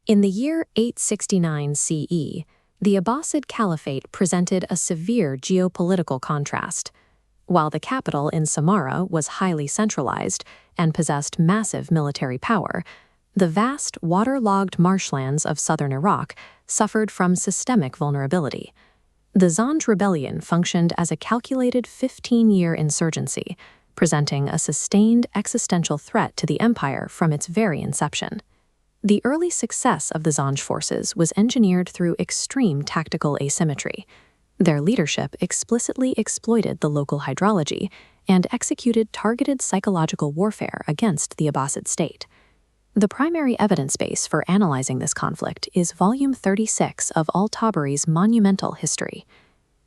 In the year 869 CE, the Abbasid Caliphate presented a severe geopolitical contrast. While the capital in Samarra was highly centralized and possessed massive military power, the vast, waterlogged marshlands of southern Iraq suffered from systemic vulnerability. The Zanj rebellion functioned as a calculated 15-year insurgency, presenting a sustained existential threat to the empire from its very inception. The early success of the Zanj forces was engineered through extreme tactical asymmetry. Their leadership explicitly exploited the local hydrology and executed targeted psychological warfare against the Abbasid state. The primary evidence base for analyzing this conflict is Volume 36 of al-Tabari's monumental history.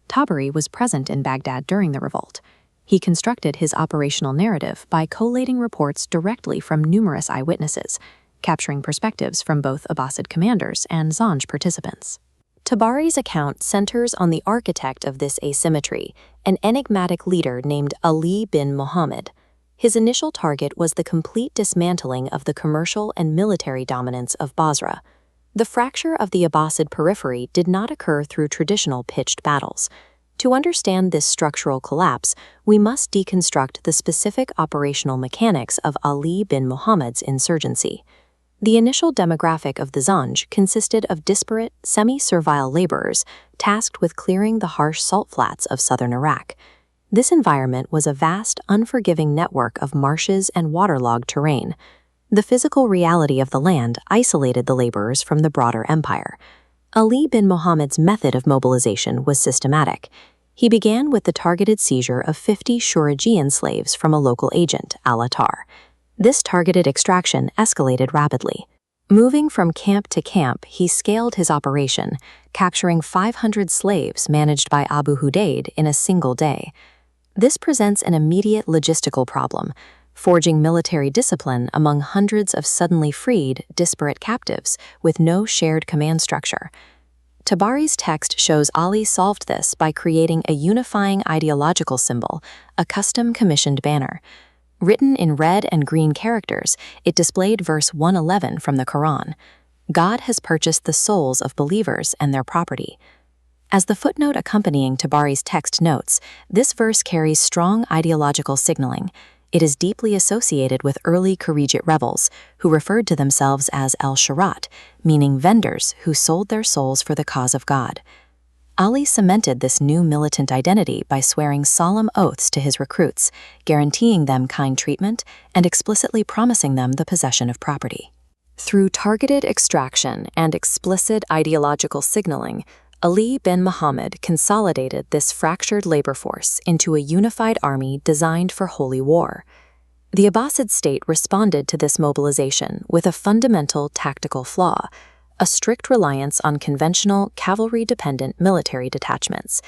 Tabari was present in Baghdad during the revolt. He constructed his operational narrative by collating reports directly from numerous eyewitnesses, capturing perspectives from both Abbasid commanders and Zanj participants. Tabari's account centers on the architect of this asymmetry, an enigmatic leader named Ali bin Muhammad. His initial target was the complete dismantling of the commercial and military dominance of Basra. The fracture of the Abbasid periphery did not occur through traditional pitched battles. To understand this structural collapse, we must deconstruct the specific operational mechanics of Ali bin Muhammad's insurgency. The initial demographic of the Zanj consisted of disparate, semi-servile laborers tasked with clearing the harsh salt flats of southern Iraq. This environment was a vast, unforgiving network of marshes and waterlogged terrain. The physical reality of the land isolated the laborers from the broader empire. Ali bin Muhammad's method of mobilization was systematic. He began with the targeted seizure of 50 Shurajian slaves from a local agent, al-Attar. This targeted extraction escalated rapidly. Moving from camp to camp, he scaled his operation, capturing 500 slaves managed by Abu Hudayd in a single day. This presents an immediate logistical problem, forging military discipline among hundreds of suddenly freed, disparate captives with no shared command structure. Tabari's text shows Ali solved this by creating a unifying ideological symbol, a custom-commissioned banner. Written in red and green characters, it displayed verse 111 from the Quran. God has purchased the souls of believers and their property. As the footnote accompanying Tabari's text notes, this verse carries strong ideological signaling. It is deeply associated with early Kharijite rebels, who referred to themselves as al-Sharat, meaning vendors who sold their souls for the cause of God. Ali cemented this new militant identity by swearing solemn oaths to his recruits, guaranteeing them kind treatment and explicitly promising them the possession of property. Through targeted extraction and explicit ideological signaling, Ali bin Muhammad consolidated this fractured labor force into a unified army designed for holy war. The Abbasid state responded to this mobilization with a fundamental tactical flaw: a strict reliance on conventional, cavalry-dependent military detachments.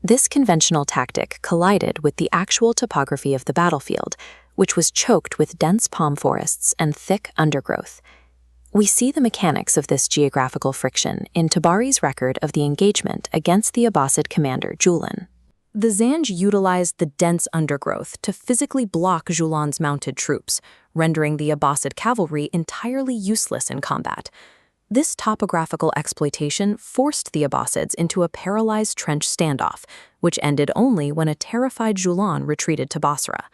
This conventional tactic collided with the actual topography of the battlefield, which was choked with dense palm forests and thick undergrowth. We see the mechanics of this geographical friction in Tabari's record of the engagement against the Abbasid commander Julan. The Zanj utilized the dense undergrowth to physically block Julan's mounted troops, rendering the Abbasid cavalry entirely useless in combat. This topographical exploitation forced the Abbasids into a paralyzed trench standoff, which ended only when a terrified Julan retreated to Basra.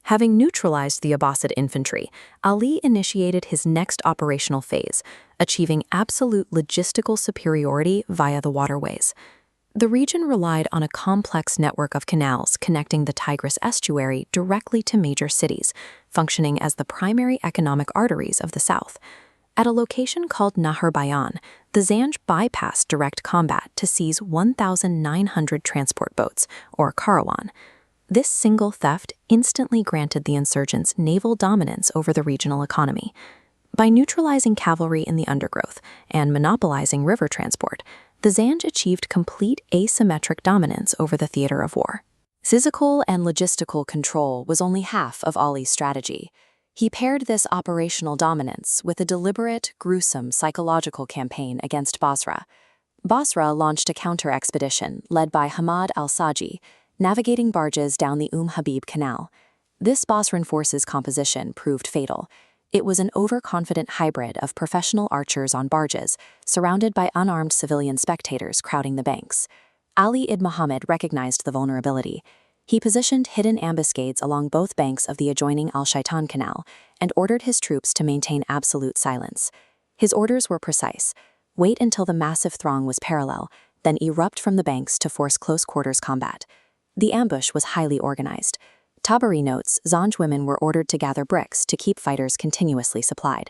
Having neutralized the Abbasid infantry, Ali initiated his next operational phase, achieving absolute logistical superiority via the waterways. The region relied on a complex network of canals connecting the Tigris estuary directly to major cities, functioning as the primary economic arteries of the south. At a location called Nahar Bayan, the Zanj bypassed direct combat to seize 1,900 transport boats, or caravan. This single theft instantly granted the insurgents naval dominance over the regional economy. By neutralizing cavalry in the undergrowth and monopolizing river transport, the Zanj achieved complete asymmetric dominance over the theater of war. Physical and logistical control was only half of Ali's strategy. He paired this operational dominance with a deliberate, gruesome psychological campaign against Basra. Basra launched a counter-expedition led by Hamad al-Saji, navigating barges down the Habib Canal. This Basran force's composition proved fatal. It was an overconfident hybrid of professional archers on barges, surrounded by unarmed civilian spectators crowding the banks. Ali ibn Muhammad recognized the vulnerability. He positioned hidden ambuscades along both banks of the adjoining Al-Shaitan Canal and ordered his troops to maintain absolute silence. His orders were precise: wait until the massive throng was parallel, then erupt from the banks to force close-quarters combat. The ambush was highly organized. Tabari notes Zanj women were ordered to gather bricks to keep fighters continuously supplied.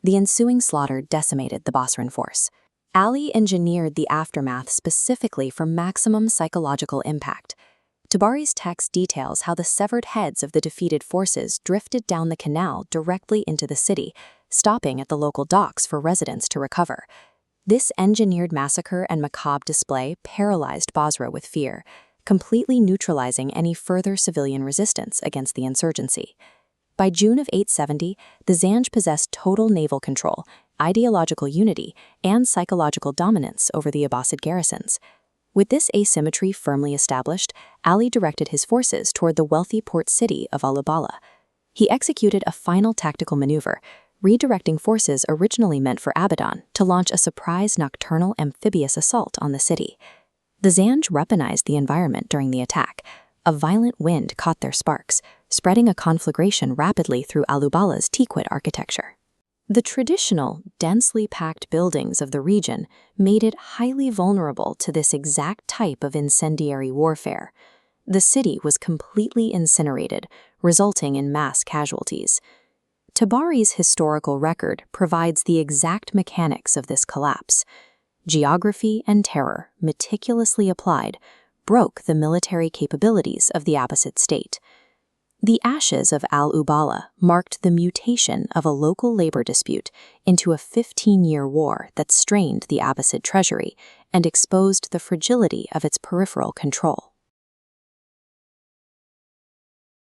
The ensuing slaughter decimated the Basran force. Ali engineered the aftermath specifically for maximum psychological impact. Tabari's text details how the severed heads of the defeated forces drifted down the canal directly into the city, stopping at the local docks for residents to recover. This engineered massacre and macabre display paralyzed Basra with fear, completely neutralizing any further civilian resistance against the insurgency. By June of 870, the Zanj possessed total naval control, ideological unity, and psychological dominance over the Abbasid garrisons. With this asymmetry firmly established, Ali directed his forces toward the wealthy port city of Al-Ubala. He executed a final tactical maneuver, redirecting forces originally meant for Abadan to launch a surprise nocturnal amphibious assault on the city. The Zanj weaponized the environment during the attack. A violent wind caught their sparks, spreading a conflagration rapidly through Al-Ubala's teakwood architecture. The traditional, densely packed buildings of the region made it highly vulnerable to this exact type of incendiary warfare. The city was completely incinerated, resulting in mass casualties. Tabari's historical record provides the exact mechanics of this collapse. Geography and terror, meticulously applied, broke the military capabilities of the Abbasid state. The ashes of Al-Ubala marked the mutation of a local labor dispute into a 15-year war that strained the Abbasid treasury and exposed the fragility of its peripheral control.